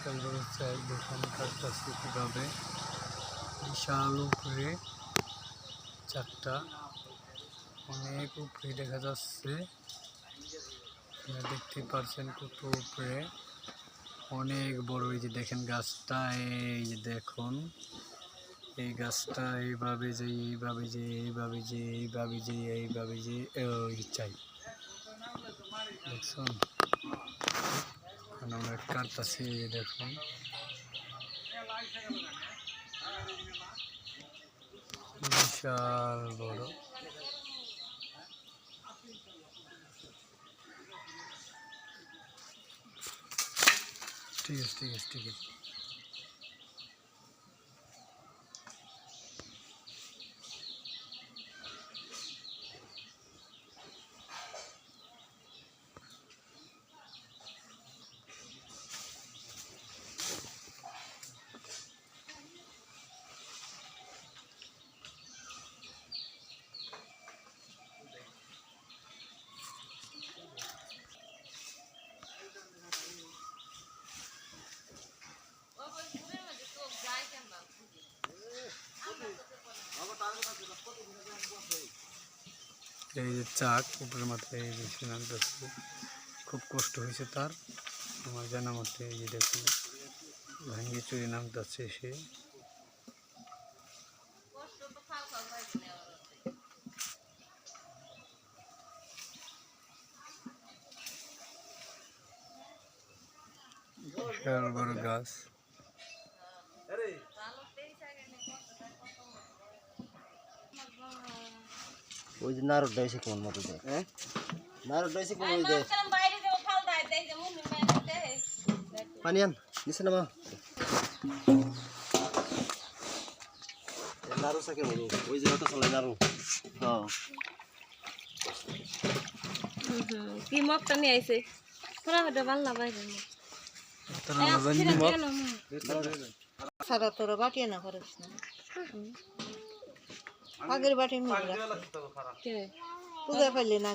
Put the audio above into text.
বিশাল বড় চাই দেখুন কাটতেছে কিভাবে বিশাল উপরে চারটা অনেক উপরে দেখা যাচ্ছে দেখতে পাচ্ছেন কত উপরে অনেক বড়। এই যে দেখেন গাছটা, এই যে দেখুন এই গাছটা এইভাবে যে এইভাবে যে এইভাবে যে এইভাবে যে এইভাবে যে ওই চাই দেখুন অনেক কাটতেছে। দেখুন বিশাল বড়। ঠিক আছে ঠিক আছে ঠিক আছে। এই যে চাক উপরের মাথায় এই যে নামতেছে, খুব কষ্ট হয়েছে তার আমার জানা মতে। এই যে দেখুন ভাঙ্গি চুরি নামতেছে সে। বিশাল বড় গাছ। ওই যে নারদ এসে কোন মতো দেয়, হ্যাঁ নারদ এসে কোন ওই দেয় পানি আন নিচে নামা নারু সাকে বলো ওই যে অটো চলে নারু। হ্যাঁ কি মগটা নিয়ে আইছে পুরা হতে বাল্লা বাইরে তারা না জানি মত সারা তোর বাটিয়ে না করিস না আগের বাটি নিয়ে পূজা পাইলে না।